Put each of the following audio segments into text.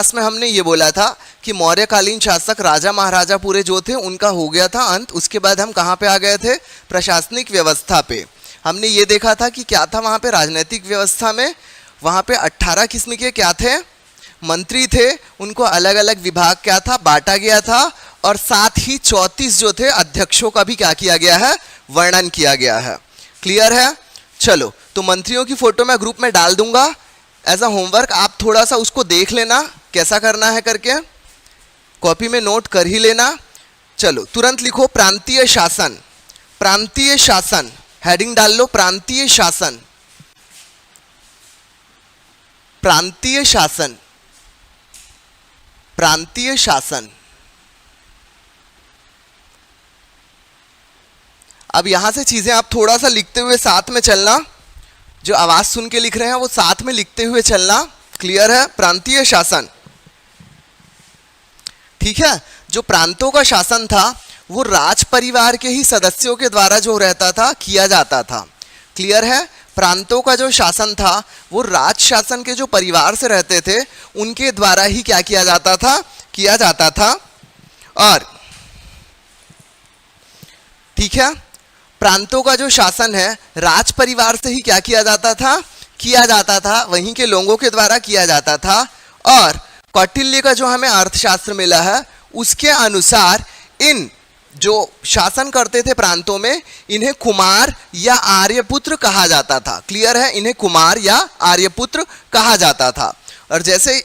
Class में हमने ये बोला था कि मौर्यकालीन शासक राजा महाराजा पूरे जो थे उनका हो गया था अंत। उसके बाद हम कहाँ पे आ गए थे? प्रशासनिक व्यवस्था पे। हमने ये देखा था कि क्या था वहाँ पे राजनीतिक व्यवस्था में, वहाँ पे 18 किस्म के क्या थे? मंत्री थे। उनको अलग अलग विभाग क्या था? बांटा गया था। और साथ ही 34 जो थे अध्यक्षों का भी क्या किया गया है? वर्णन किया गया है। क्लियर है? चलो, तो मंत्रियों की फोटो मैं ग्रुप में डाल दूंगा एज अ होमवर्क। आप थोड़ा सा उसको देख लेना कैसा करना है करके, कॉपी में नोट कर ही लेना। चलो तुरंत लिखो प्रांतीय शासन। प्रांतीय शासन हेडिंग डाल लो, प्रांतीय शासन। प्रांतीय शासन, प्रांतीय शासन। अब यहां से चीजें आप थोड़ा सा लिखते हुए साथ में चलना, जो आवाज सुन के लिख रहे हैं वो साथ में लिखते हुए चलना। क्लियर है? प्रांतीय शासन, ठीक है। जो प्रांतों का शासन था वो राज परिवार के ही सदस्यों के द्वारा जो रहता था, किया जाता था। क्लियर है? प्रांतों का जो शासन था वो राज शासन के जो परिवार से रहते थे उनके द्वारा ही क्या किया जाता था? किया जाता था। और ठीक है, प्रांतों का जो शासन है राज परिवार से ही क्या किया जाता था? किया जाता था, वहीं के लोगों के द्वारा किया जाता था। और कौटिल्य का जो हमें अर्थशास्त्र मिला है उसके अनुसार इन जो शासन करते थे प्रांतों में, इन्हें कुमार या आर्यपुत्र कहा जाता था। क्लियर है? इन्हें कुमार या आर्यपुत्र कहा जाता था। और जैसे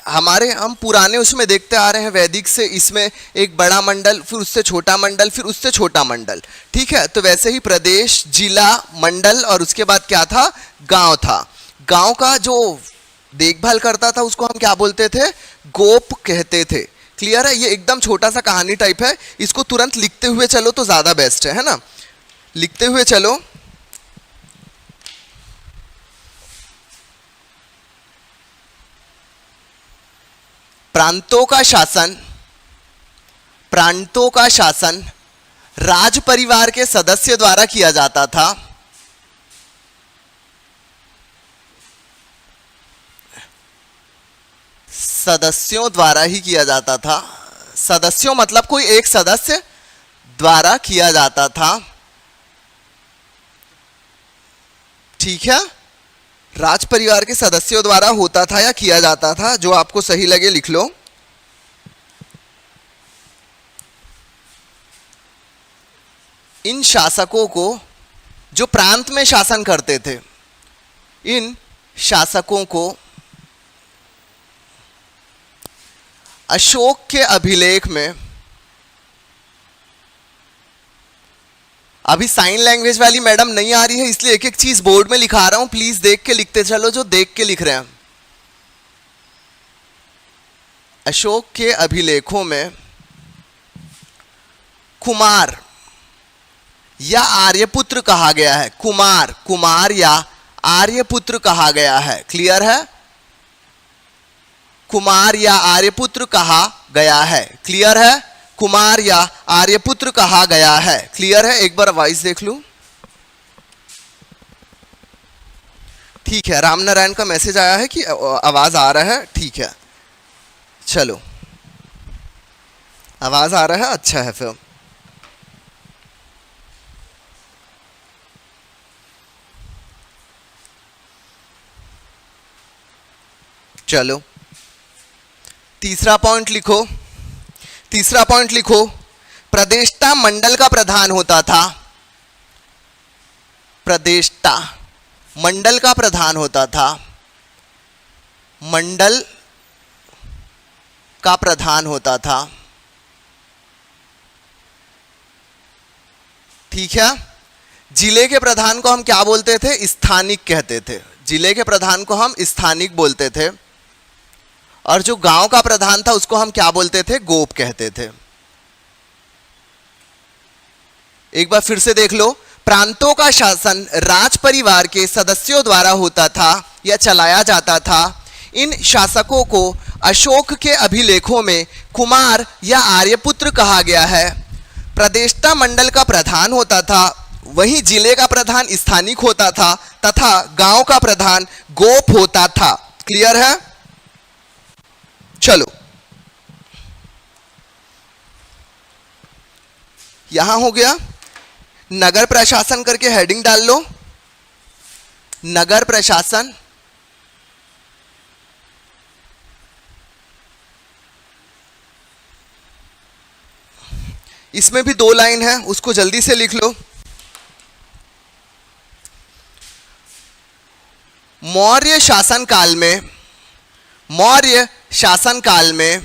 हमारे हम पुराने उसमें देखते आ रहे हैं वैदिक से, इसमें एक बड़ा मंडल, फिर उससे छोटा मंडल, फिर उससे छोटा मंडल, ठीक है। तो वैसे ही प्रदेश, जिला, मंडल और उसके बाद क्या था? गांव था। गांव का जो देखभाल करता था उसको हम क्या बोलते थे? गोप कहते थे। क्लियर है? ये एकदम छोटा सा कहानी टाइप है, इसको तुरंत लिखते हुए चलो तो ज्यादा बेस्ट है ना? लिखते हुए चलो। प्रांतों का शासन, प्रांतों का शासन राज परिवार के सदस्य द्वारा किया जाता था। सदस्यों द्वारा ही किया जाता था। सदस्यों मतलब कोई एक सदस्य द्वारा किया जाता था। ठीक है? राज परिवार के सदस्यों द्वारा होता था या किया जाता था, जो आपको सही लगे लिख लो। इन शासकों को, जो प्रांत में शासन करते थे, इन शासकों को अशोक के अभिलेख में, अभी साइन लैंग्वेज वाली मैडम नहीं आ रही है इसलिए एक एक चीज बोर्ड में लिखा रहा हूं, प्लीज देख के लिखते चलो जो देख के लिख रहे हैं। अशोक के अभिलेखों में कुमार या आर्यपुत्र कहा गया है। कुमार, कुमार या आर्यपुत्र कहा गया है। क्लियर है? कुमार या आर्यपुत्र कहा गया है। क्लियर है? कुमार या आर्यपुत्र कहा गया है। क्लियर है? एक बार वॉइस देख लूं। ठीक है, रामनारायण का मैसेज आया है कि आवाज आ रहा है। ठीक है, चलो आवाज आ रहा है, अच्छा है फिर। चलो तीसरा पॉइंट लिखो। तीसरा पॉइंट लिखो, प्रदेष्टा मंडल का प्रधान होता था। प्रदेष्टा मंडल का प्रधान होता था। मंडल का प्रधान होता था। ठीक है? जिले के प्रधान को हम क्या बोलते थे? स्थानिक कहते थे। जिले के प्रधान को हम स्थानिक बोलते थे। और जो गांव का प्रधान था उसको हम क्या बोलते थे? गोप कहते थे। एक बार फिर से देख लो, प्रांतों का शासन राज परिवार के सदस्यों द्वारा होता था या चलाया जाता था। इन शासकों को अशोक के अभिलेखों में कुमार या आर्यपुत्र कहा गया है। प्रदेष्टा मंडल का प्रधान होता था, वहीं जिले का प्रधान स्थानिक होता था तथा गांव का प्रधान गोप होता था। क्लियर है? चलो यहां हो गया, नगर प्रशासन करके हेडिंग डाल लो, नगर प्रशासन। इसमें भी 2 लाइन है, उसको जल्दी से लिख लो। मौर्य शासनकाल में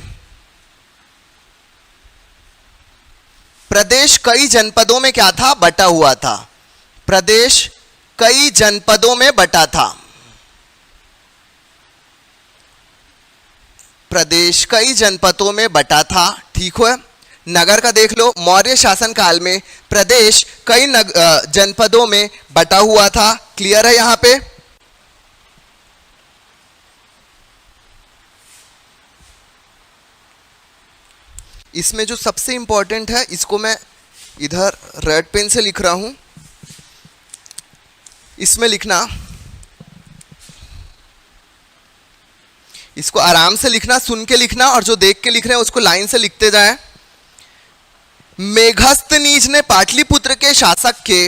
प्रदेश कई जनपदों में क्या था, बटा हुआ था। प्रदेश कई जनपदों में बटा था। प्रदेश कई जनपदों में बटा था, ठीक है। नगर का देख लो, मौर्य शासनकाल में प्रदेश कई जनपदों में बटा हुआ था। क्लियर है यहां पे? इसमें जो सबसे इंपॉर्टेंट है, इसको मैं इधर रेड पेन से लिख रहा हूं, इसमें लिखना, इसको आराम से लिखना, सुन के लिखना, और जो देख के लिख रहे हैं उसको लाइन से लिखते जाएं। मेघस्थनीज ने पाटलिपुत्र के शासक के,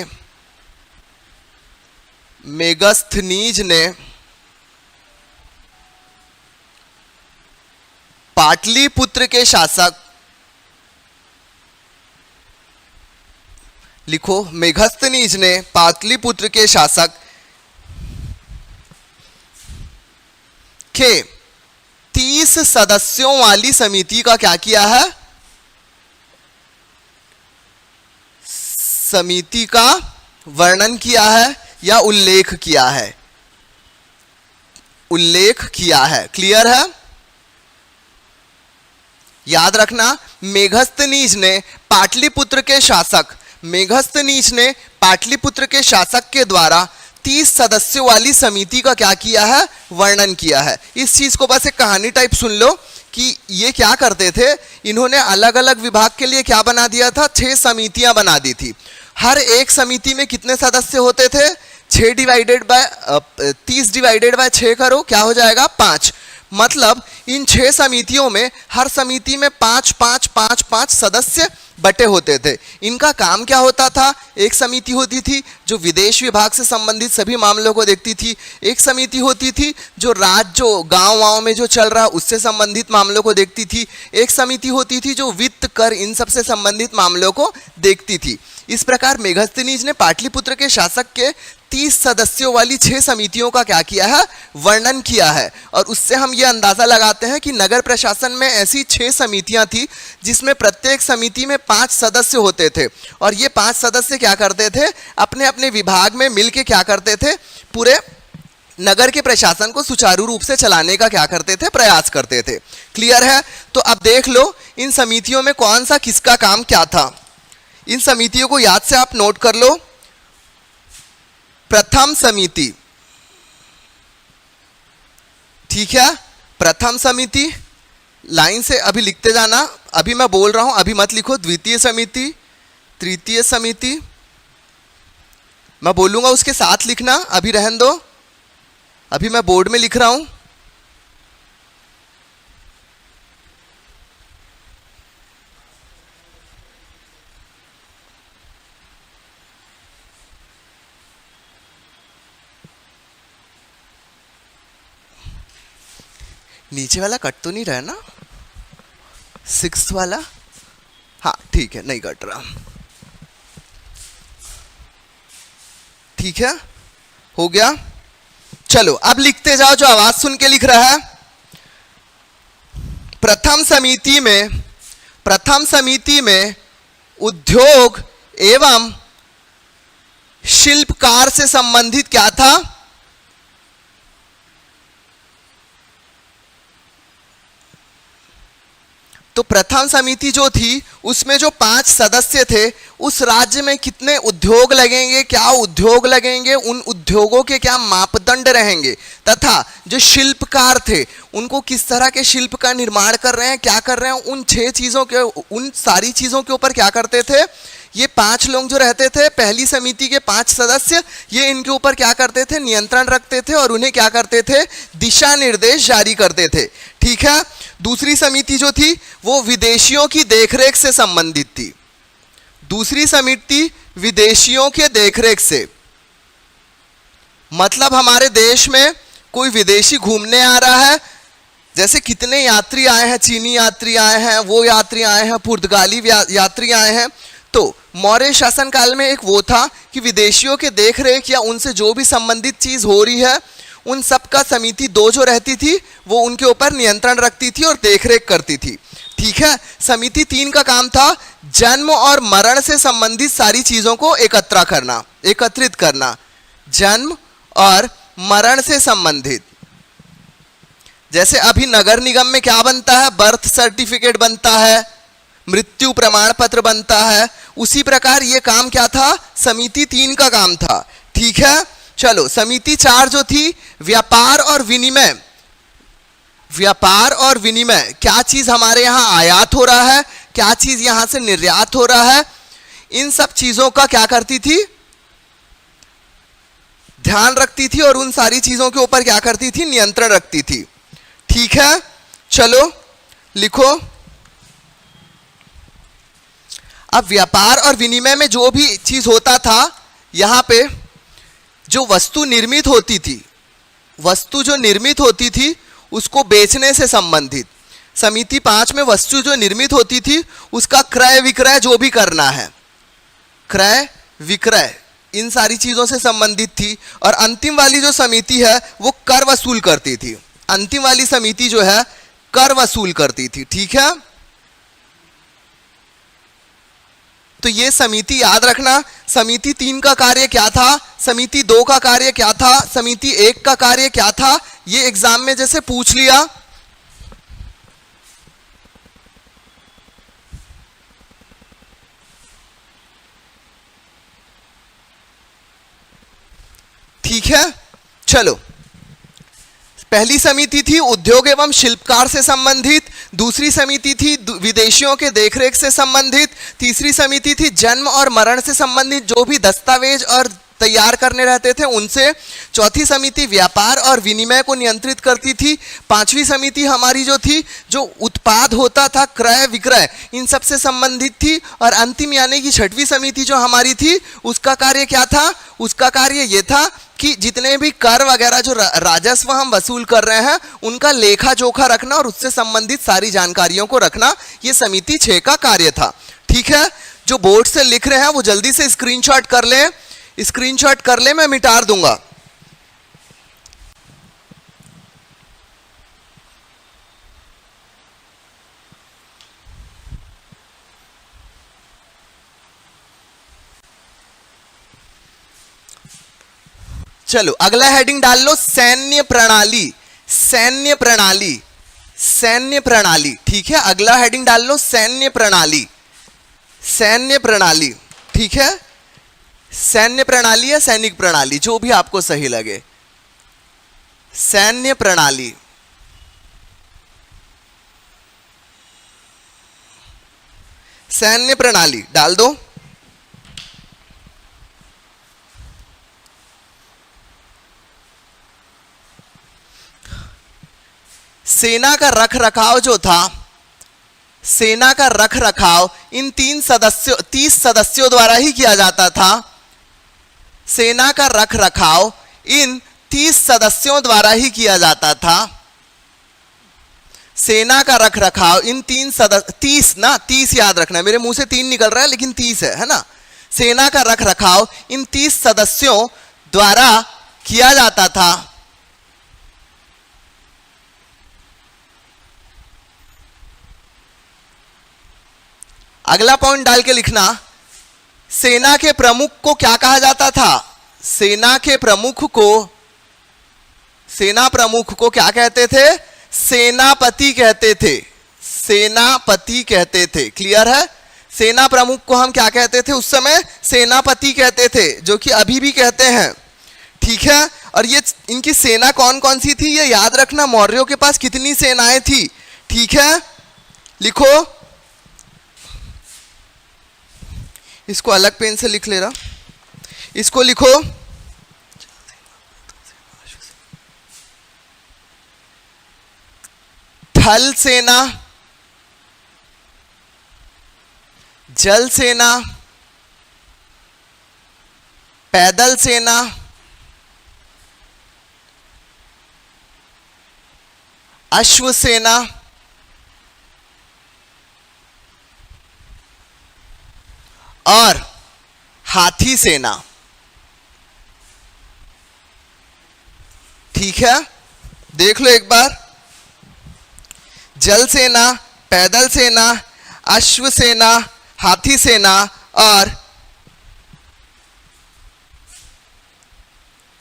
मेघस्थनीज ने पाटलिपुत्र के शासक, लिखो, मेघस्थनीज ने पाटलिपुत्र के शासक के 30 सदस्यों वाली समिति का क्या किया है, समिति का वर्णन किया है या उल्लेख किया है, उल्लेख किया है। क्लियर है? याद रखना, मेघस्थनीज ने पाटलिपुत्र के शासक, मेघस्थनीज ने पाटलिपुत्र के शासक के द्वारा 30 सदस्यों वाली समिति का क्या किया है, वर्णन किया है। इस चीज को बस एक कहानी टाइप सुन लो कि ये क्या करते थे, इन्होंने अलग अलग विभाग के लिए क्या बना दिया था, 6 समितियां बना दी थी। हर एक समिति में कितने सदस्य होते थे, 6 डिवाइडेड बाय 30 डिवाइडेड बाय 6 करो, क्या हो जाएगा, 5। मतलब इन 6 समितियों में हर समिति में 5 सदस्य बटे होते थे। इनका काम क्या होता था, एक समिति होती थी जो विदेश विभाग से संबंधित सभी मामलों को देखती थी, एक समिति होती थी जो गांव में जो चल रहा उससे संबंधित मामलों को देखती थी, एक समिति होती थी जो वित्त कर इन सब से संबंधित मामलों को देखती थी। इस प्रकार मेघस्थनीज ने पाटलिपुत्र के शासक के 30 सदस्यों वाली 6 समितियों का क्या किया है, वर्णन किया है। और उससे हम ये अंदाजा लगाते हैं कि नगर प्रशासन में ऐसी 6 समितियां थी जिसमें प्रत्येक समिति में 5 सदस्य होते थे, और ये 5 सदस्य क्या करते थे, अपने अपने विभाग में मिलके क्या करते थे, पूरे नगर के प्रशासन को सुचारू रूप से चलाने का क्या करते थे, प्रयास करते थे। क्लियर है? तो अब देख लो इन समितियों में कौन सा किसका काम क्या था। इन समितियों को याद से आप नोट कर लो। प्रथम समिति, ठीक है, प्रथम समिति, लाइन से अभी लिखते जाना, अभी मैं बोल रहा हूं, अभी मत लिखो। द्वितीय समिति, तृतीय समिति, मैं बोलूंगा उसके साथ लिखना, अभी रहन दो, अभी मैं बोर्ड में लिख रहा हूं। नीचे वाला कट तो नहीं रहा ना, 6th वाला, हाँ ठीक है, नहीं कट रहा, ठीक है, हो गया। चलो अब लिखते जाओ, जो आवाज सुन के लिख रहा है। प्रथम समिति में उद्योग एवं शिल्पकार से संबंधित क्या था, तो प्रथम समिति जो थी उसमें जो 5 सदस्य थे, उस राज्य में कितने उद्योग लगेंगे, क्या उद्योग लगेंगे, उन उद्योगों के क्या मापदंड रहेंगे, तथा जो शिल्पकार थे उनको किस तरह के शिल्प का निर्माण कर रहे हैं, क्या कर रहे हैं, उन 6 चीजों के, उन सारी चीजों के ऊपर क्या करते थे, ये 5 लोग जो रहते थे, पहली समिति के 5 सदस्य, ये इनके ऊपर क्या करते थे, नियंत्रण रखते थे और उन्हें क्या करते थे, दिशा निर्देश जारी करते थे। ठीक है। दूसरी समिति जो थी वो विदेशियों की देखरेख से संबंधित थी। दूसरी समिति विदेशियों के देखरेख से, मतलब हमारे देश में कोई विदेशी घूमने आ रहा है, जैसे कितने यात्री आए हैं, चीनी यात्री आए हैं, वो यात्री आए हैं, पुर्तगाली यात्री आए हैं। तो मौर्य शासन काल में एक वो था कि विदेशियों के देखरेख या उनसे जो भी संबंधित चीज हो रही है, उन सब का समिति 2 जो रहती थी वो उनके ऊपर नियंत्रण रखती थी और देखरेख करती थी। ठीक है। समिति 3 का काम था जन्म और मरण से संबंधित सारी चीजों को एकत्रित करना। जन्म और मरण से संबंधित, जैसे अभी नगर निगम में क्या बनता है, बर्थ सर्टिफिकेट बनता है, मृत्यु प्रमाण पत्र बनता है, उसी प्रकार ये काम क्या था, समिति 3 का काम था। ठीक है। चलो, समिति 4 जो थी, व्यापार और विनिमय। व्यापार और विनिमय, क्या चीज हमारे यहां आयात हो रहा है, क्या चीज यहां से निर्यात हो रहा है, इन सब चीजों का क्या करती थी, ध्यान रखती थी और उन सारी चीजों के ऊपर क्या करती थी, नियंत्रण रखती थी। ठीक है। चलो लिखो। अब व्यापार और विनिमय में जो भी चीज होता था, यहां पे जो वस्तु निर्मित होती थी, वस्तु जो निर्मित होती थी उसको बेचने से संबंधित, समिति 5 में वस्तु जो निर्मित होती थी उसका क्रय विक्रय जो भी करना है, क्रय विक्रय इन सारी चीजों से संबंधित थी। और अंतिम वाली जो समिति है वो कर वसूल करती थी। अंतिम वाली समिति जो है कर वसूल करती थी। ठीक है। तो ये समिति याद रखना। समिति 3 का कार्य क्या था, समिति 2 का कार्य क्या था, समिति 1 का कार्य क्या था, ये एग्जाम में जैसे पूछ लिया। ठीक है। चलो, पहली समिति थी उद्योग एवं शिल्पकार से संबंधित, दूसरी समिति थी विदेशियों के देखरेख से संबंधित, तीसरी समिति थी जन्म और मरण से संबंधित जो भी दस्तावेज और तैयार करने रहते थे उनसे, चौथी समिति व्यापार और विनिमय को नियंत्रित करती थी, पांचवी समिति हमारी जो थी जो उत्पाद होता था क्रय विक्रय इन सब से संबंधित थी, और अंतिम यानी कि छठवीं समिति जो हमारी थी उसका कार्य क्या था, उसका कार्य ये था कि जितने भी कर वगैरह जो राजस्व हम वसूल कर रहे हैं उनका लेखा जोखा रखना और उससे संबंधित सारी जानकारियों को रखना, ये समिति 6 का कार्य था। ठीक है। जो बोर्ड से लिख रहे हैं वो जल्दी से स्क्रीनशॉट कर लें, स्क्रीनशॉट कर ले, मैं मिटा दूंगा। चलो अगला हेडिंग डाल लो, सैन्य प्रणाली। सैन्य प्रणाली, सैन्य प्रणाली। ठीक है। अगला हेडिंग डाल लो, सैन्य प्रणाली। सैन्य प्रणाली। ठीक है। सैन्य प्रणाली या सैनिक प्रणाली, जो भी आपको सही लगे। सैन्य प्रणाली। सैन्य प्रणाली डाल दो। सेना का रख रखाव जो था, सेना का रख रखाव इन 30 सदस्यों द्वारा ही किया जाता था। सेना का रख रखाव इन 30 सदस्यों द्वारा ही किया जाता था। सेना का रख रखाव इन 30 याद रखना, मेरे मुंह से 3 निकल रहा है लेकिन 30 है ना। सेना का रख रखाव इन 30 सदस्यों द्वारा किया जाता था। अगला पॉइंट डाल के लिखना, सेना के प्रमुख को क्या कहा जाता था, सेना के प्रमुख को, सेना प्रमुख को क्या कहते थे, सेनापति कहते थे। सेनापति कहते थे। क्लियर है। सेना प्रमुख को हम क्या कहते थे उस समय, सेनापति कहते थे, जो कि अभी भी कहते हैं। ठीक है। और ये इनकी सेना कौन कौन सी थी ये याद रखना, मौर्यों के पास कितनी सेनाएं थी। ठीक है। लिखो, इसको अलग पेन से लिख ले रहा, इसको लिखो थल सेना, जल सेना, पैदल सेना, अश्व सेना, और हाथी सेना। ठीक है, देख लो एक बार, जल सेना, पैदल सेना, अश्व सेना, हाथी सेना और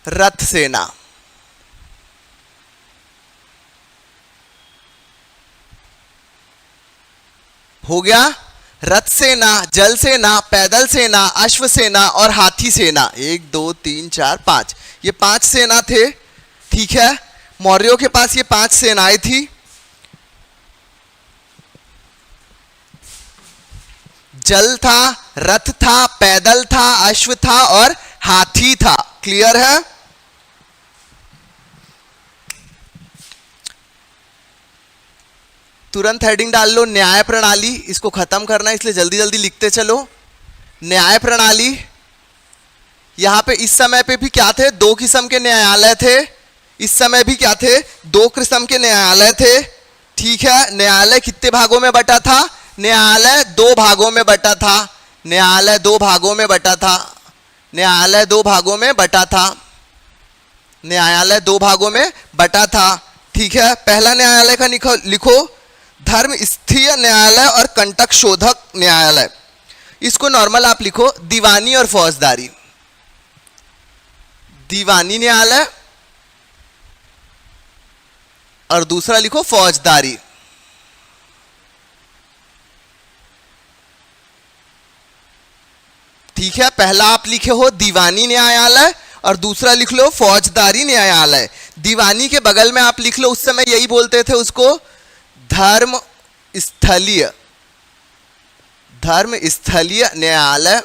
रथ सेना। हो गया, रथ सेना, जल सेना, पैदल सेना, अश्व सेना और हाथी सेना। 1 2 3 4 5, ये 5 सेना थे। ठीक है, मौर्यों के पास ये 5 सेनाएं थी। जल था, रथ था, पैदल था, अश्व था और हाथी था। क्लियर है? तुरंत हेडिंग डाल लो, न्याय प्रणाली। इसको खत्म करना है इसलिए जल्दी जल्दी लिखते चलो। न्याय प्रणाली, यहां पे इस समय पे भी क्या थे? 2 किस्म के न्यायालय थे। इस समय भी क्या थे? 2 किस्म के न्यायालय थे। ठीक है, न्यायालय कितने भागों में बटा था? न्यायालय 2 भागों में बटा था। न्यायालय 2 भागों में बटा था। न्यायालय 2 भागों में बटा था। न्यायालय 2 भागों में बटा था। ठीक है, पहला न्यायालय का लिखो धर्म स्थीय न्यायालय और कंटक शोधक न्यायालय। इसको नॉर्मल आप लिखो दीवानी और फौजदारी। दीवानी न्यायालय और दूसरा लिखो फौजदारी। ठीक है, पहला आप लिखे हो दीवानी न्यायालय और दूसरा लिख लो फौजदारी न्यायालय। दीवानी के बगल में आप लिख लो, उस समय यही बोलते थे उसको धर्म स्थलीय न्यायालय,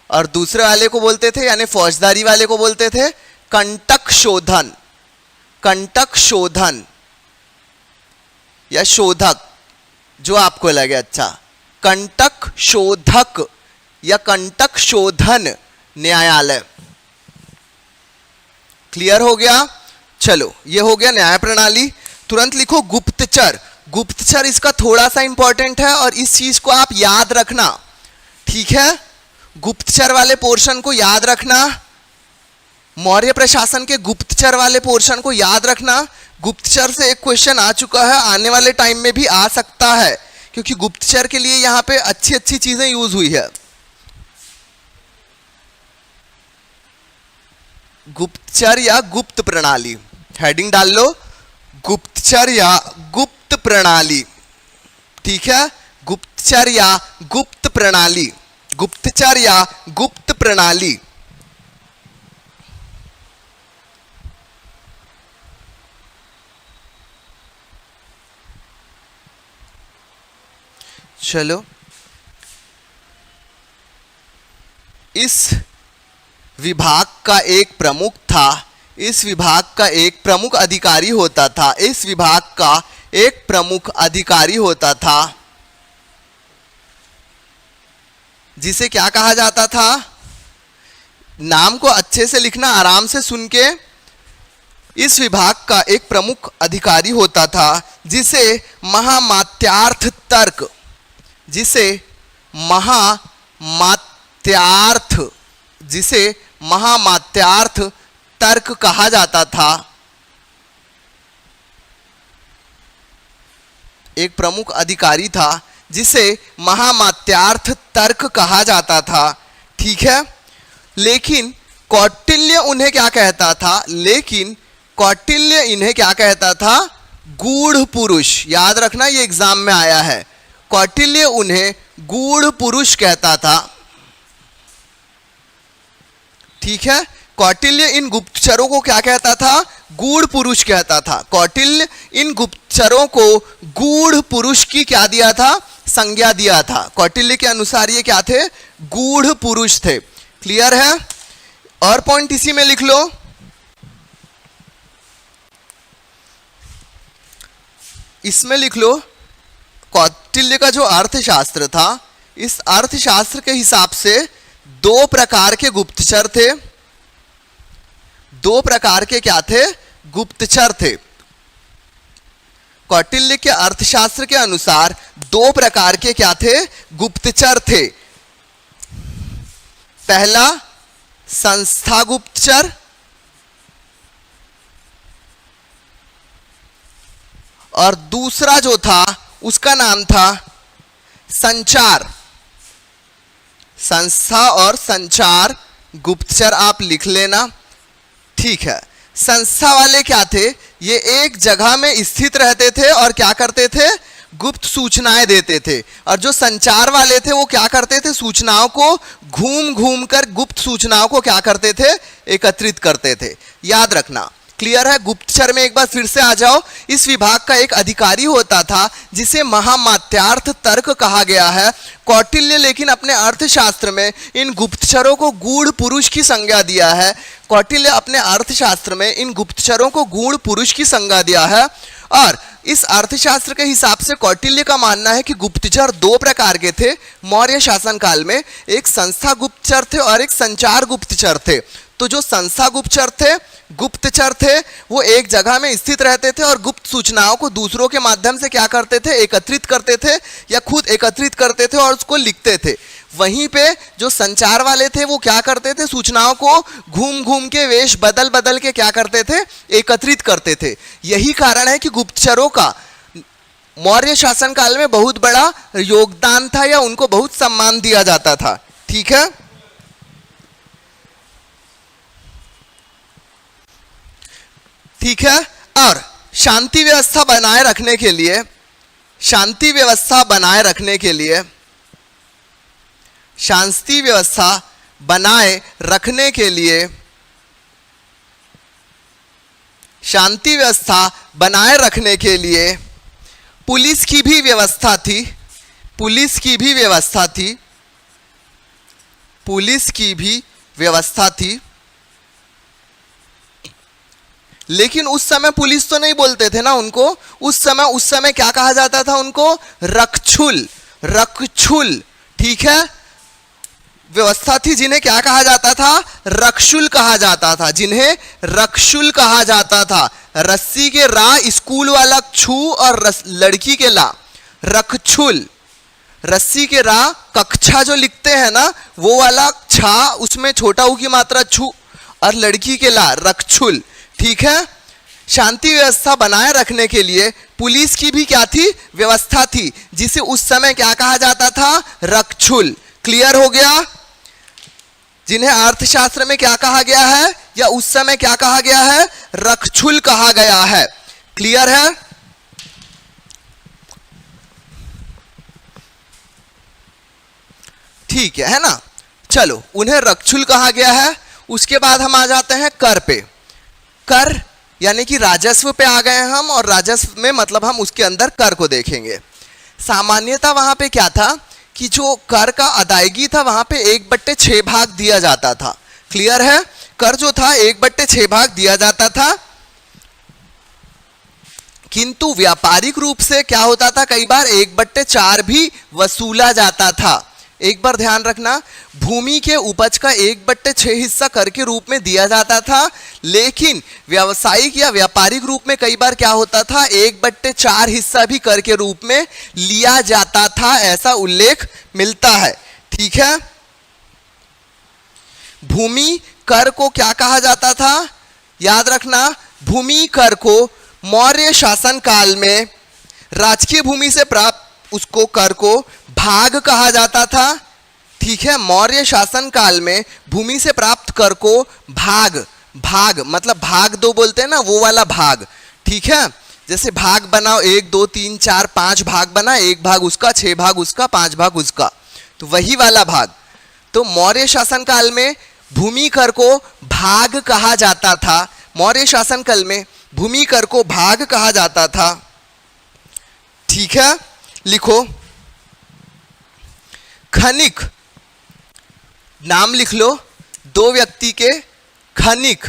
और दूसरे वाले को बोलते थे यानी फौजदारी वाले को बोलते थे कंटक शोधन या शोधक, जो आपको लगे अच्छा। कंटक शोधक या कंटक शोधन न्यायालय। क्लियर हो गया? चलो, ये हो गया न्याय प्रणाली। तुरंत लिखो गुप्तचर। गुप्तचर इसका थोड़ा सा इंपॉर्टेंट है और इस चीज को आप याद रखना। ठीक है, गुप्तचर वाले पोर्शन को याद रखना। मौर्य प्रशासन के गुप्तचर वाले पोर्शन को याद रखना। गुप्तचर से एक क्वेश्चन आ चुका है, आने वाले टाइम में भी आ सकता है, क्योंकि गुप्तचर के लिए यहां पे अच्छी अच्छी चीजें यूज हुई है। गुप्तचर या गुप्त प्रणाली, हेडिंग डाल लो गुप्तचर या गुप्त प्रणाली। ठीक है, गुप्तचर या गुप्त प्रणाली, गुप्तचर या गुप्त प्रणाली। चलो, इस विभाग का एक प्रमुख था। इस विभाग का एक प्रमुख अधिकारी होता था। इस विभाग का एक प्रमुख अधिकारी होता था, जिसे क्या कहा जाता था? नाम को अच्छे से लिखना, आराम से सुन के। इस विभाग का एक प्रमुख अधिकारी होता था जिसे महामात्यार्थ तर्क, जिसे महामात्यार्थ तर्क कहा जाता था। एक प्रमुख अधिकारी था जिसे महामात्यार्थ तर्क कहा जाता था। ठीक है, लेकिन कौटिल्य उन्हें क्या कहता था? लेकिन कौटिल्य इन्हें क्या कहता था? गूढ़ पुरुष। याद रखना, ये एग्जाम में आया है। कौटिल्य उन्हें गूढ़ पुरुष कहता था। ठीक है, कौटिल्य इन गुप्तचरों को क्या कहता था? गूढ़ पुरुष कहता था। कौटिल्य इन गुप्तचरों को गूढ़ पुरुष की क्या दिया था? संज्ञा दिया था। कौटिल्य के अनुसार ये क्या थे? गूढ़ पुरुष थे। क्लियर है? और पॉइंट इसी में लिख लो, इसमें लिख लो, कौटिल्य का जो अर्थशास्त्र था, इस अर्थशास्त्र के हिसाब से दो प्रकार के गुप्तचर थे। दो प्रकार के क्या थे? गुप्तचर थे। कौटिल्य के अर्थशास्त्र के अनुसार दो प्रकार के क्या थे? गुप्तचर थे। पहला संस्था गुप्तचर और दूसरा जो था उसका नाम था संचार। संस्था और संचार गुप्तचर आप लिख लेना। ठीक है। संस्था वाले क्या थे? ये एक जगह में स्थित रहते थे और क्या करते थे? गुप्त सूचनाएं देते थे। और जो संचार वाले थे वो क्या करते थे? सूचनाओं को घूम घूम कर गुप्त सूचनाओं को क्या करते थे? एकत्रित करते थे। याद रखना। क्लियर है? गुप्तचर में एक बार फिर से आ जाओ। इस विभाग का एक अधिकारी होता था जिसे महामात्यार्थ तर्क कहा गया है। कौटिल्य लेकिन अपने अर्थशास्त्र में इन गुप्तचरों को गूढ़ पुरुष की संज्ञा दिया है। कौटिल्य अपने अर्थशास्त्र में इन गुप्तचरों को गूढ़ पुरुष की संज्ञा दिया है। और इस अर्थशास्त्र के हिसाब से कौटिल्य का मानना है कि गुप्तचर दो प्रकार के थे मौर्य शासनकाल में। एक संस्था गुप्तचर थे और एक संचार गुप्तचर थे। तो जो संस्था गुप्तचर थे वो एक जगह में स्थित रहते थे और गुप्त सूचनाओं को दूसरों के माध्यम से क्या करते थे? एकत्रित करते थे या खुद एकत्रित करते थे और उसको लिखते थे। वहीं पे जो संचार वाले थे वो क्या करते थे? सूचनाओं को घूम घूम के वेश बदल बदल के क्या करते थे? एकत्रित करते थे। यही कारण है कि गुप्तचरों का मौर्य शासनकाल में बहुत बड़ा योगदान था या उनको बहुत सम्मान दिया जाता था। ठीक है? ठीक है। और शांति व्यवस्था बनाए रखने के लिए शांति व्यवस्था बनाए रखने के लिए शांति व्यवस्था बनाए रखने के लिए शांति व्यवस्था बनाए रखने के लिए पुलिस की भी व्यवस्था थी। पुलिस की भी व्यवस्था थी। पुलिस की भी व्यवस्था थी। लेकिन उस समय पुलिस तो नहीं बोलते थे ना उनको। उस समय क्या कहा जाता था उनको? रक्षुल। रक्षुल। ठीक है? व्यवस्था थी जिन्हें क्या कहा जाता था? रक्षुल कहा जाता था। जिन्हें रक्षुल कहा जाता था। रस्सी के रा स्कूल वाला छू और लड़की के ला रक्षुल। रस्सी के रा कक्षा जो लिखते हैं ना वो वाला छा, उसमें छोटा ऊ की मात्रा छू और लड़की के ला रक्षुल। ठीक है? शांति व्यवस्था बनाए रखने के लिए पुलिस की भी क्या थी? व्यवस्था थी, जिसे उस समय क्या कहा जाता था? रक्षुल। क्लियर हो गया? जिन्हें अर्थशास्त्र में क्या कहा गया है या उस समय क्या कहा गया है? रक्षुल कहा गया है। क्लियर है? ठीक है ना? चलो, उन्हें रक्षुल कहा गया है। उसके बाद हम आ जाते हैं कर पे। कर यानी कि राजस्व पे आ गए हम, और राजस्व में मतलब हम उसके अंदर कर को देखेंगे। सामान्यता वहां पे क्या था कि जो कर का अदायगी था वहां पे 1/6 भाग दिया जाता था। क्लियर है? कर जो था 1/6 भाग दिया जाता था। किंतु व्यापारिक रूप से क्या होता था? कई बार 1/4 भी वसूला जाता था। एक बार ध्यान रखना, भूमि के उपज का 1/6 हिस्सा कर के रूप में दिया जाता था। लेकिन व्यावसायिक या व्यापारिक रूप में कई बार क्या होता था? 1/4 हिस्सा भी कर के रूप में लिया जाता था। ऐसा उल्लेख मिलता है। ठीक है? भूमि कर को क्या कहा जाता था? याद रखना, भूमि कर को मौर्य शासन काल में राजकीय भूमि से प्राप्त उसको कर को भाग कहा जाता था। ठीक है? मौर्य शासन काल में भूमि से प्राप्त कर को भाग मतलब भाग दो बोलते हैं ना, वो वाला भाग। ठीक है? जैसे भाग बनाओ 1 2 3 4 5 भाग बना, 1 भाग उसका, 6 भाग उसका, 5 भाग उसका, तो वही वाला भाग। तो मौर्य शासन काल में भूमि कर को भाग कहा जाता था। मौर्य शासन काल में भूमि कर को भाग कहा जाता था। ठीक है? लिखो, खनिक, नाम लिख लो दो व्यक्ति के, खनिक,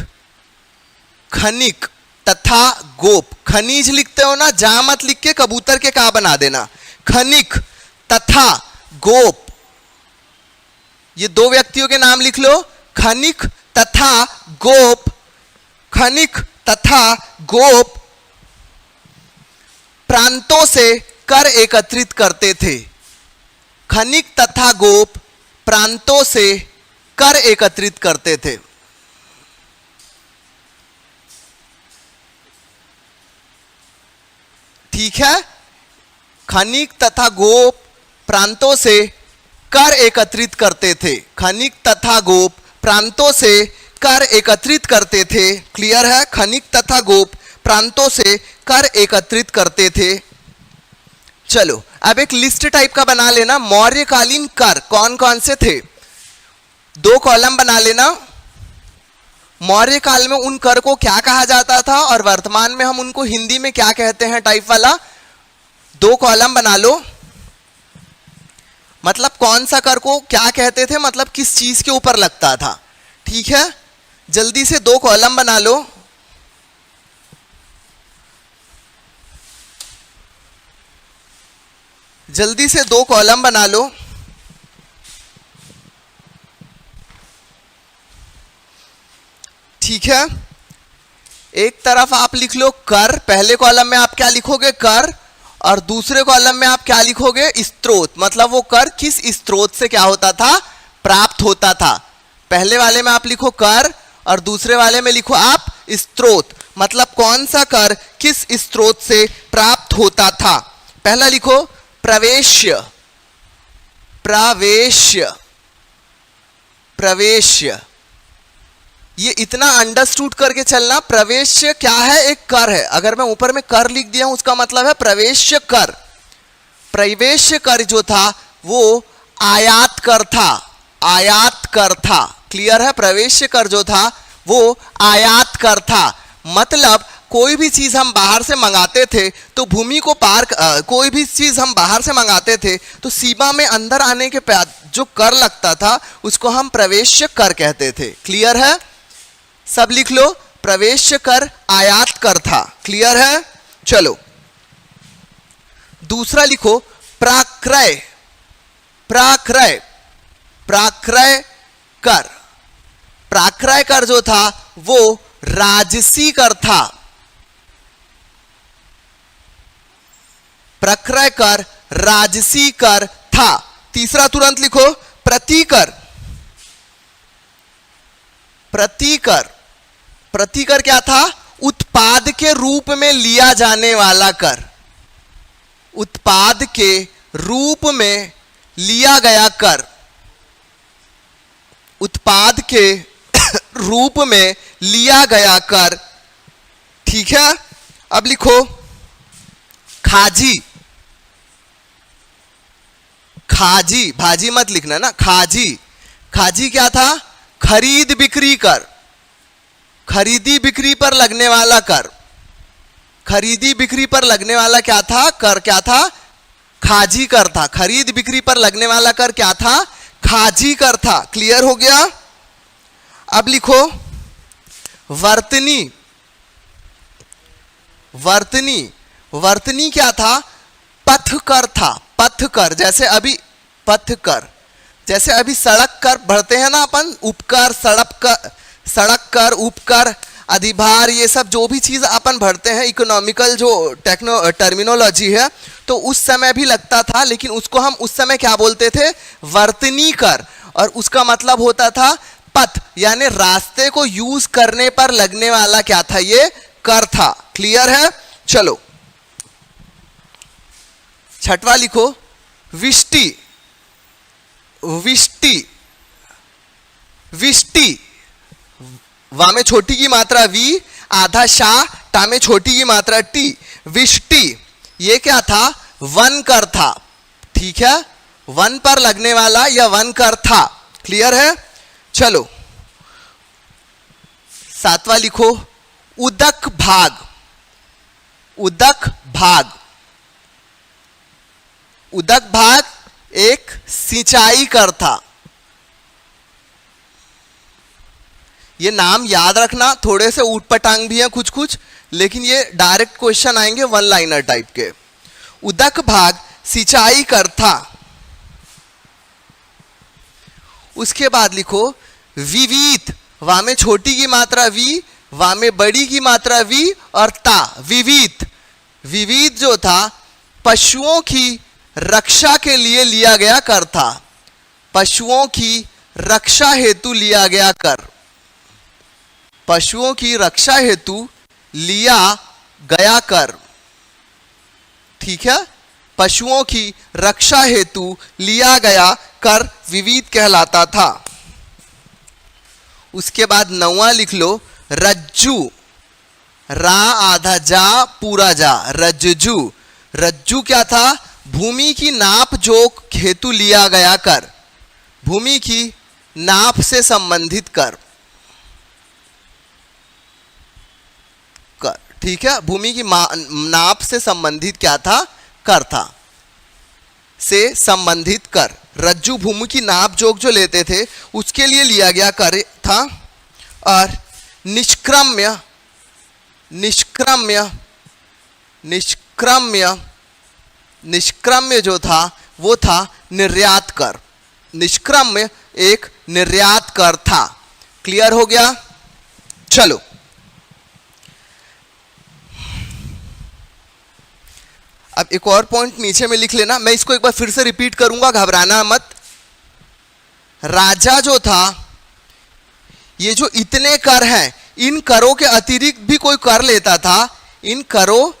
खनिक तथा गोप। खनिज लिखते हो ना, जा मत लिख के कबूतर के का बना देना। खनिक तथा गोप, ये दो व्यक्तियों के नाम लिख लो, खनिक तथा गोप। खनिक तथा गोप प्रांतों से कर एकत्रित करते थे। खनिक तथा गोप प्रांतों से कर एकत्रित करते थे। ठीक है, खनिक तथा गोप प्रांतों से कर एकत्रित करते थे। खनिक तथा गोप प्रांतों से कर एकत्रित करते थे। क्लियर है, खनिक तथा गोप प्रांतों से कर एकत्रित करते थे। चलो अब एक लिस्ट टाइप का बना लेना। मौर्यकालीन कर कौन कौन से थे, दो कॉलम बना लेना। मौर्य काल में उन कर को क्या कहा जाता था और वर्तमान में हम उनको हिंदी में क्या कहते हैं, टाइप वाला दो कॉलम बना लो। मतलब कौन सा कर को क्या कहते थे, मतलब किस चीज के ऊपर लगता था। ठीक है, जल्दी से दो कॉलम बना लो। जल्दी से दो कॉलम बना लो। ठीक है, एक तरफ आप लिख लो कर, पहले कॉलम में आप क्या लिखोगे कर, और दूसरे कॉलम में आप क्या लिखोगे स्रोत। मतलब वो कर किस स्रोत से क्या होता था, प्राप्त होता था। पहले वाले में आप लिखो कर और दूसरे वाले में लिखो आप स्रोत। मतलब कौन सा कर किस स्रोत से प्राप्त होता था। पहला लिखो प्रवेश्य, प्रवेश्य, प्रवेश्य। ये इतना अंडरस्टूड करके चलना, प्रवेश्य क्या है, एक कर है। अगर मैं ऊपर में कर लिख दिया हूं उसका मतलब है प्रवेश्य कर। प्रवेश्य कर जो था वो आयात कर था, आयात कर था। क्लियर है, प्रवेश्य कर जो था वो आयात कर था। मतलब कोई भी चीज हम बाहर से मंगाते थे तो भूमि को पार, कोई भी चीज हम बाहर से मंगाते थे तो सीमा में अंदर आने के बाद जो कर लगता था उसको हम प्रवेश्य कर कहते थे। क्लियर है, सब लिख लो, प्रवेश्य कर आयात कर था। क्लियर है, चलो दूसरा लिखो प्राक्रय, प्राक्रय, प्राक्रय कर। प्राक्रय कर जो था वो राजसी कर था। प्रक्रय कर राजसी कर था। तीसरा तुरंत लिखो प्रतिकर, प्रतिकर। प्रतिकर क्या था, उत्पाद के रूप में लिया जाने वाला कर। उत्पाद के रूप में लिया गया कर, उत्पाद के रूप में लिया गया कर। ठीक है, अब लिखो खाजी, खाजी, भाजी मत लिखना ना, खाजी। खाजी क्या था, खरीद बिक्री कर, खरीदी बिक्री पर लगने वाला कर। खरीदी बिक्री पर लगने वाला क्या था, कर क्या था, खाजी कर था। खरीद बिक्री पर लगने वाला कर क्या था, खाजी कर था। क्लियर हो गया। अब लिखो वर्तनी, वर्तनी। वर्तनी क्या था, पथ कर था, पथ कर। जैसे अभी पथ कर, जैसे अभी सड़क कर भरते हैं ना अपन, उपकर, सड़क कर, सड़क कर, उपकर, अधिभार, ये सब जो भी चीज अपन भरते हैं, इकोनॉमिकल जो टर्मिनोलॉजी है, तो उस समय भी लगता था, लेकिन उसको हम उस समय क्या बोलते थे, वर्तनी कर। और उसका मतलब होता था पथ, यानी रास्ते को यूज करने पर लगने वाला क्या था, ये कर था। क्लियर है, चलो छठवा लिखो विष्टि, विष्टि, विष्टि। वा में छोटी की मात्रा वी, आधा शा, टा में छोटी की मात्रा टी। विष्टि ये क्या था, वन कर था। ठीक है, वन पर लगने वाला या वन कर था। क्लियर है, चलो सातवां लिखो उदक भाग, उदक भाग। उदक भाग एक सिंचाई कर था। ये नाम याद रखना, थोड़े से ऊट पटांग भी हैं कुछ कुछ, लेकिन ये डायरेक्ट क्वेश्चन आएंगे वन लाइनर टाइप के। उदक भाग सिंचाई कर था। उसके बाद लिखो विविध, वा में छोटी की मात्रा वी, वा में बड़ी की मात्रा वी और ता, विविध। विविध जो था पशुओं की रक्षा के लिए लिया गया कर था। पशुओं की रक्षा हेतु लिया गया कर। पशुओं की रक्षा हेतु लिया गया कर। ठीक है, पशुओं की रक्षा हेतु लिया गया कर विविध कहलाता था। उसके बाद 9वां लिख लो रज्जू, रा आधा जा पूरा जा, रज्जू। रज्जू क्या था? भूमि की नाप जोख हेतु लिया गया कर। भूमि की नाप से संबंधित कर। ठीक है, भूमि की नाप से संबंधित क्या था? कर था। से संबंधित कर। रज्जू भूमि की नाप जोख जो लेते थे उसके लिए लिया गया कर था। और निष्क्रम्य, निष्क्रम्य, निष्क्रम्य, निष्क्रम्य जो था वो था निर्यात कर। निष्क्रम्य एक निर्यात कर था। क्लियर हो गया? चलो अब एक और पॉइंट नीचे में लिख लेना, मैं इसको एक बार फिर से रिपीट करूंगा, घबराना मत। राजा जो था, ये जो इतने कर हैं, इन करों के अतिरिक्त भी कोई कर लेता था। इन करों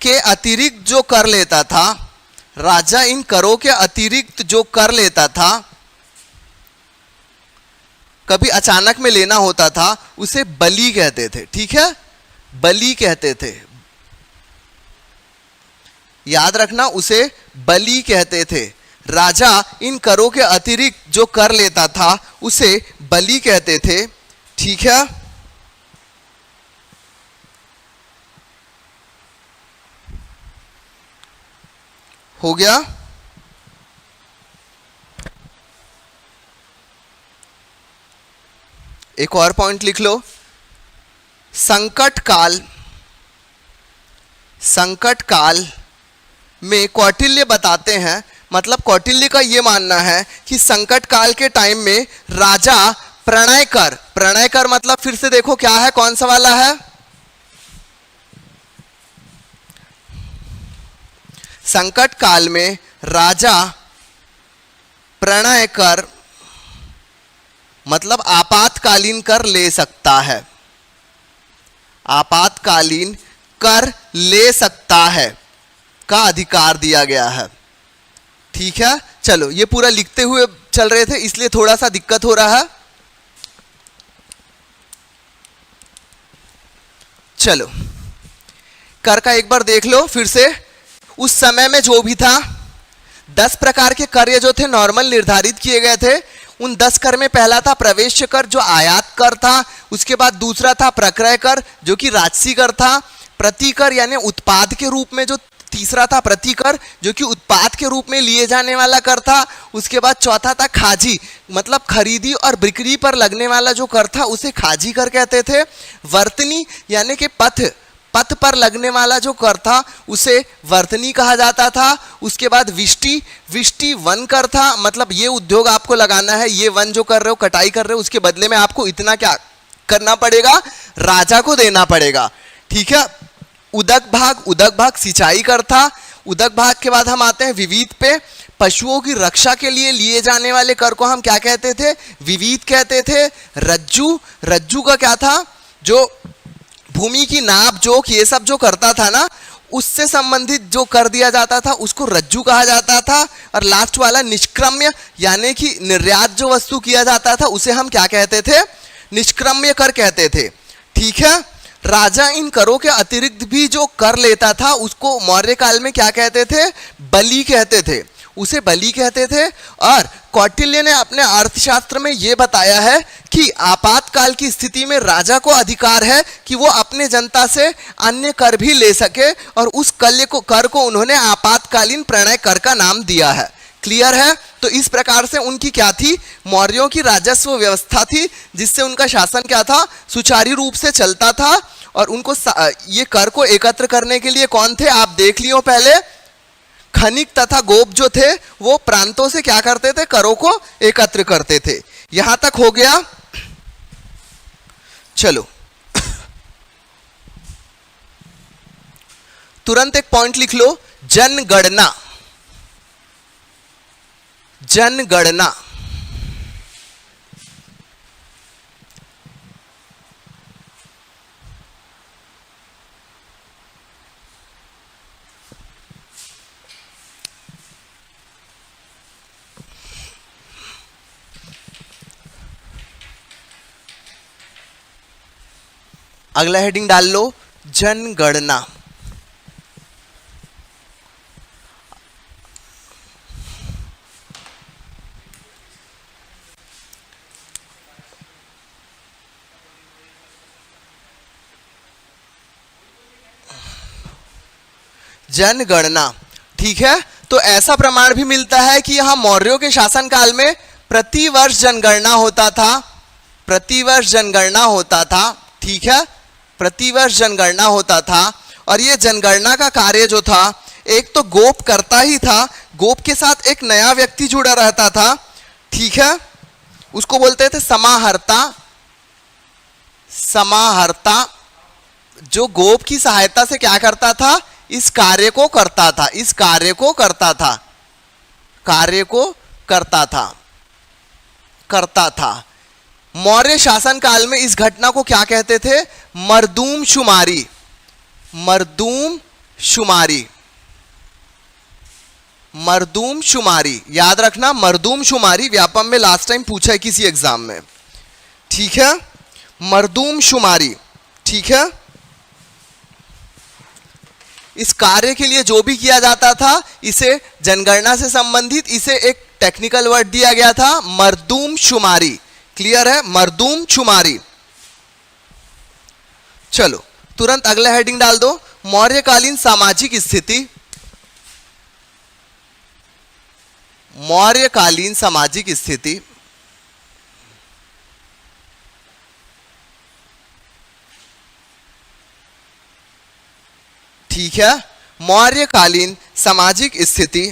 के अतिरिक्त जो कर लेता था, राजा इन करों के अतिरिक्त जो कर लेता था, कभी अचानक में लेना होता था, उसे बलि कहते थे। ठीक है, बलि कहते थे। याद रखना, उसे बलि कहते थे। राजा इन करों के अतिरिक्त जो कर लेता था उसे बलि कहते थे। ठीक है, हो गया? एक और पॉइंट लिख लो, संकट काल, संकट काल में कौटिल्य बताते हैं, मतलब कौटिल्य का यह मानना है कि संकट काल के टाइम में राजा प्रणय कर, प्रणय कर मतलब फिर से देखो क्या है, कौन सा वाला है? संकट काल में राजा प्रणय कर मतलब आपातकालीन कर ले सकता है। आपातकालीन कर ले सकता है का अधिकार दिया गया है। ठीक है, चलो ये पूरा लिखते हुए चल रहे थे इसलिए थोड़ा सा दिक्कत हो रहा है। चलो कर का एक बार देख लो फिर से। उस समय में जो भी था 10 प्रकार के कर जो थे नॉर्मल निर्धारित किए गए थे। उन 10 कर में पहला था प्रवेश कर जो आयात कर था। उसके बाद दूसरा था प्रक्रय कर जो कि राजसी कर था। प्रतिकर यानी उत्पाद के रूप में जो तीसरा था प्रतिकर जो कि उत्पाद के रूप में लिए जाने वाला कर था। उसके बाद चौथा था खाजी मतलब खरीदी और बिक्री पर लगने वाला जो कर था उसे खाजी कर कहते थे। वर्तनी यानी कि पथ पर लगने वाला जो कर था उसे वर्तनी कहा जाता था। उसके बाद विष्टि वन कर था मतलब ये उद्योग आपको लगाना है, ये वन जो कर रहे हो कटाई कर रहे हो उसके बदले में आपको इतना क्या करना पड़ेगा, राजा को देना पड़ेगा। ठीक है, उदक भाग सिंचाई कर था। उदक भाग के बाद हम आते हैं विविध पे। पशुओं की रक्षा के लिए जाने वाले कर को हम क्या कहते थे, विविध कहते थे। रज्जू का क्या था, जो भूमि की नाप जोख ये सब जो करता था ना उससे संबंधित जो कर दिया जाता था उसको रज्जू कहा जाता था। और लास्ट वाला निष्क्रम्य यानी कि निर्यात जो वस्तु किया जाता था उसे हम क्या कहते थे, निष्क्रम्य कर कहते थे। ठीक है, राजा इन करों के अतिरिक्त भी जो कर लेता था उसको मौर्य काल में क्या कहते थे, बलि कहते थे, उसे बलि कहते थे। और कौटिल्य ने अपने अर्थशास्त्र में यह बताया है कि आपातकाल की स्थिति में राजा को अधिकार है कि वो अपने जनता से अन्य कर भी ले सके और उस कर को उन्होंने आपातकालीन प्रणय कर का नाम दिया है। क्लियर है? तो इस प्रकार से उनकी क्या थी, मौर्यों की राजस्व व्यवस्था थी, जिससे उनका शासन क्या था, सुचारू रूप से चलता था। और उनको ये कर को एकत्र करने के लिए कौन थे, आप देख लियो पहले, खनिक तथा गोप जो थे वो प्रांतों से क्या करते थे, करों को एकत्र करते थे। यहां तक हो गया। चलो तुरंत एक पॉइंट लिख लो, जनगणना। जनगणना अगला हेडिंग डाल लो, जनगणना। जनगणना, ठीक है। तो ऐसा प्रमाण भी मिलता है कि यहां मौर्यों के शासनकाल में प्रतिवर्ष जनगणना होता था। प्रतिवर्ष जनगणना होता था, ठीक है, प्रतिवर्ष जनगणना होता था। और ये जनगणना का कार्य जो था, एक तो गोप करता ही था, गोप के साथ एक नया व्यक्ति जुड़ा रहता था, ठीक है, उसको बोलते थे समाहर्ता। समाहर्ता जो गोप की सहायता से क्या करता था, इस कार्य को करता था, इस कार्य को करता था, कार्य को करता था, करता था। मौर्य शासन काल में इस घटना को क्या कहते थे, मरदूम शुमारी। मरदूम शुमारी, मरदूम शुमारी, याद रखना, मरदूम शुमारी व्यापम में लास्ट टाइम पूछा है किसी एग्जाम में, ठीक है, मरदूम शुमारी, ठीक है। इस कार्य के लिए जो भी किया जाता था, इसे जनगणना से संबंधित इसे एक टेक्निकल वर्ड दिया गया था, मरदूम शुमारी। क्लियर है, मरदूम शुमारी। चलो तुरंत अगला हेडिंग डाल दो, मौर्यकालीन सामाजिक स्थिति। मौर्यकालीन सामाजिक स्थिति, ठीक है, मौर्यकालीन सामाजिक स्थिति।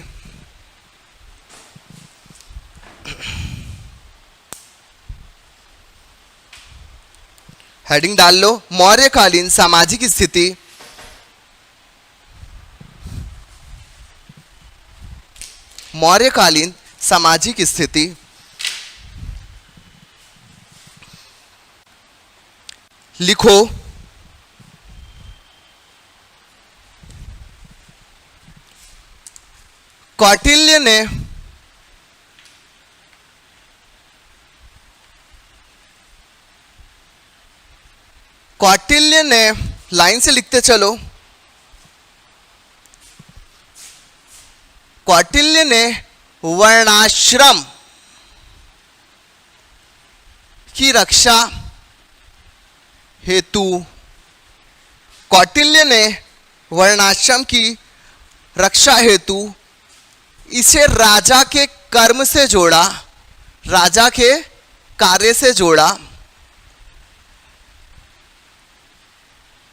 हेडिंग डाल लो, मौर्यकालीन सामाजिक स्थिति। मौर्यकालीन सामाजिक स्थिति। लिखो, कौटिल्य ने लाइन से लिखते चलो, कौटिल्य ने वर्णाश्रम की रक्षा हेतु, कौटिल्य ने वर्णाश्रम की रक्षा हेतु इसे राजा के कर्म से जोड़ा, राजा के कार्य से जोड़ा,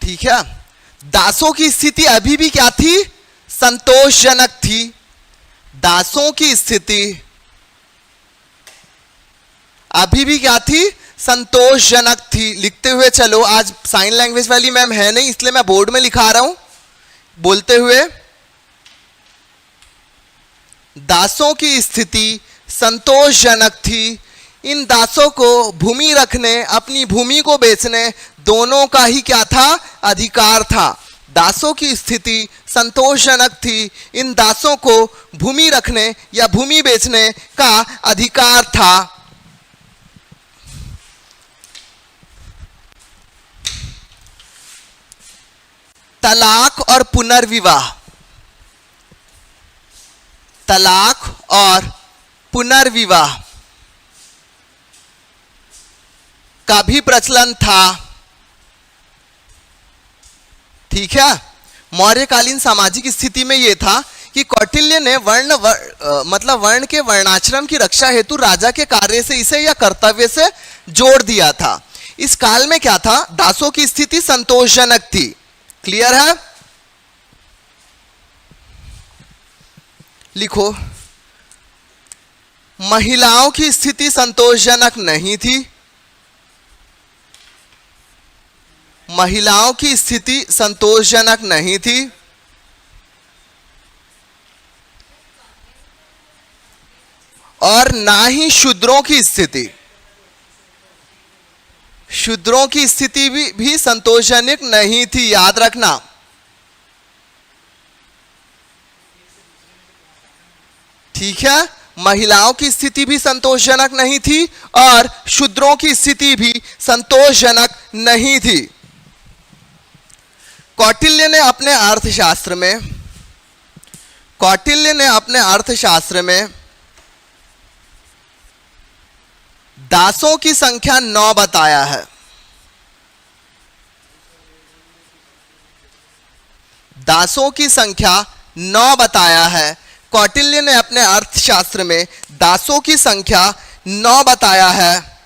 ठीक है। दासों की स्थिति अभी भी क्या थी, संतोषजनक थी। दासों की स्थिति अभी भी क्या थी, संतोषजनक थी। लिखते हुए चलो, आज साइन लैंग्वेज वाली मैम है नहीं, इसलिए मैं बोर्ड में लिखा रहा हूं, बोलते हुए, दासों की स्थिति संतोषजनक थी। इन दासों को भूमि रखने, अपनी भूमि को बेचने, दोनों का ही क्या था, अधिकार था। दासों की स्थिति संतोषजनक थी, इन दासों को भूमि रखने या भूमि बेचने का अधिकार था। तलाक और पुनर्विवाह, तलाक और पुनर्विवाह का भी प्रचलन था, ठीक है। मौर्यकालीन सामाजिक स्थिति में यह था कि कौटिल्य ने मतलब वर्ण के वर्णाश्रम की रक्षा हेतु राजा के कार्य से इसे या कर्तव्य से जोड़ दिया था। इस काल में क्या था, दासों की स्थिति संतोषजनक थी। क्लियर है? लिखो, महिलाओं की स्थिति संतोषजनक नहीं थी। महिलाओं की स्थिति संतोषजनक नहीं थी। और ना ही शूद्रों की स्थिति, शूद्रों की स्थिति भी संतोषजनक नहीं थी, याद रखना। ठीक है, महिलाओं की स्थिति भी संतोषजनक नहीं थी और शूद्रों की स्थिति भी संतोषजनक नहीं थी। कौटिल्य ने अपने अर्थशास्त्र में दासों की संख्या 9 बताया है। दासों की संख्या 9 बताया है। कौटिल्य ने अपने अर्थशास्त्र में दासों की संख्या 9 बताया है।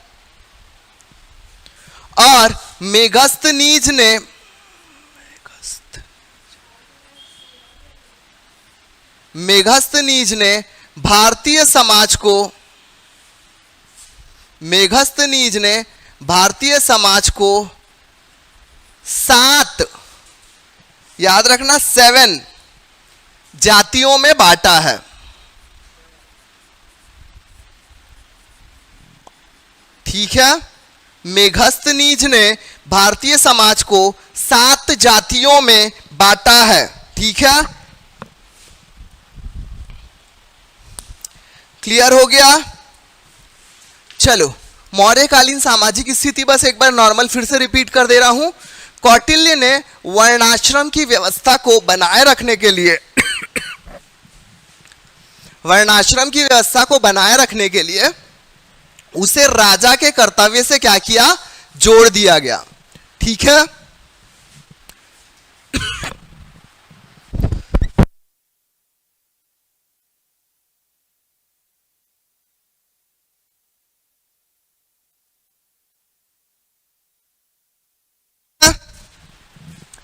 और मेगस्थनीज ने भारतीय समाज को 7, याद रखना 7 जातियों में बांटा है। ठीक है, मेगस्थनीज ने भारतीय समाज को 7 जातियों में बांटा है। ठीक है, क्लियर हो गया? चलो, मौर्यकालीन सामाजिक स्थिति बस एक बार नॉर्मल फिर से रिपीट कर दे रहा हूं। कौटिल्य ने वर्णाश्रम की व्यवस्था को बनाए रखने के लिए उसे राजा के कर्तव्य से क्या किया, जोड़ दिया गया। ठीक है,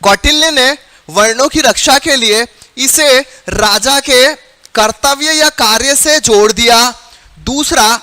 कौटिल्य ने वर्णों की रक्षा के लिए इसे राजा के कर्तव्य या कार्य से जोड़ दिया। दूसरा,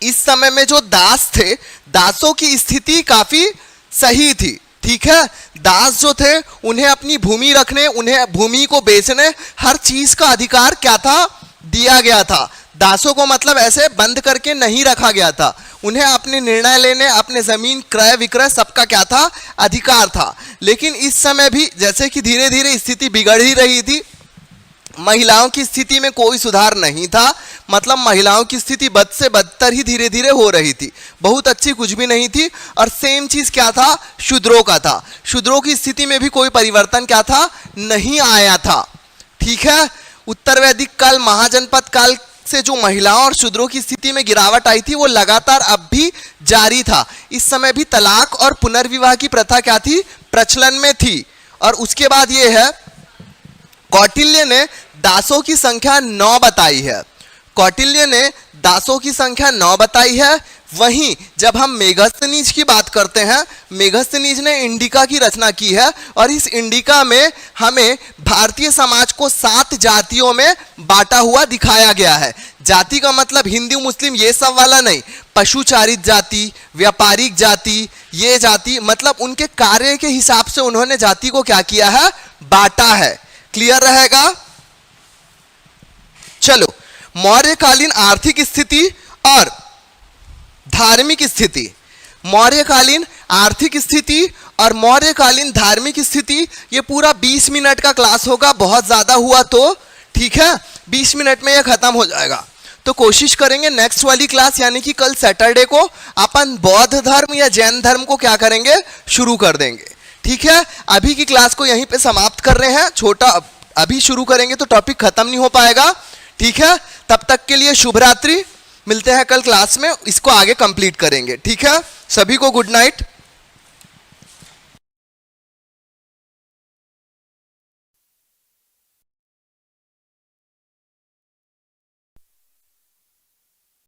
इस समय में जो दास थे, दासों की स्थिति काफी सही थी। ठीक है, दास जो थे उन्हें अपनी भूमि रखने, उन्हें भूमि को बेचने, हर चीज का अधिकार क्या था, दिया गया था। दासों को मतलब ऐसे बंद करके नहीं रखा गया था, उन्हें अपने निर्णय लेने, अपने जमीन क्रय विक्रय सबका क्या था, अधिकार था। लेकिन इस समय भी जैसे कि धीरे धीरे स्थिति बिगड़ ही रही थी, महिलाओं की स्थिति में कोई सुधार नहीं था, मतलब महिलाओं की स्थिति बद से बदतर ही धीरे धीरे हो रही थी, बहुत अच्छी कुछ भी नहीं थी। और सेम चीज क्या था, शूद्रों का था। शूद्रों की स्थिति में भी कोई परिवर्तन क्या था, नहीं आया था। ठीक है, उत्तर वैदिक काल, महाजनपद काल से जो महिलाओं और शूद्रों की स्थिति में गिरावट आई थी वो लगातार अब भी जारी था। इस समय भी तलाक और पुनर्विवाह की प्रथा क्या थी, प्रचलन में थी। और उसके बाद ये है, कौटिल्य ने दासों की संख्या 9 बताई है। कौटिल्य ने दासों की संख्या 9 बताई है। वहीं जब हम मेगस्थनीज की बात करते हैं, मेगस्थनीज ने इंडिका की रचना की है और इस इंडिका में हमें भारतीय समाज को 7 जातियों में बांटा हुआ दिखाया गया है। जाति का मतलब हिंदू मुस्लिम ये सब वाला नहीं, पशुचारित जाति, व्यापारिक जाति, ये जाति मतलब उनके कार्य के हिसाब से उन्होंने जाति को क्या किया है, बांटा है। क्लियर रहेगा? चलो, मौर्यकालीन आर्थिक स्थिति और धार्मिक स्थिति। मौर्यकालीन आर्थिक स्थिति और मौर्यकालीन धार्मिक स्थिति, ये पूरा 20 मिनट का क्लास होगा, बहुत ज्यादा हुआ तो ठीक है 20 मिनट में ये खत्म हो जाएगा। तो कोशिश करेंगे नेक्स्ट वाली क्लास यानी कि कल सैटरडे को अपन बौद्ध धर्म या जैन धर्म को क्या करेंगे, शुरू कर देंगे। ठीक है, अभी की क्लास को यहीं पे समाप्त कर रहे हैं। छोटा अभी शुरू करेंगे तो टॉपिक खत्म नहीं हो पाएगा। ठीक है, तब तक के लिए शुभ रात्रि, मिलते हैं कल क्लास में, इसको आगे कंप्लीट करेंगे। ठीक है, सभी को गुड नाइट।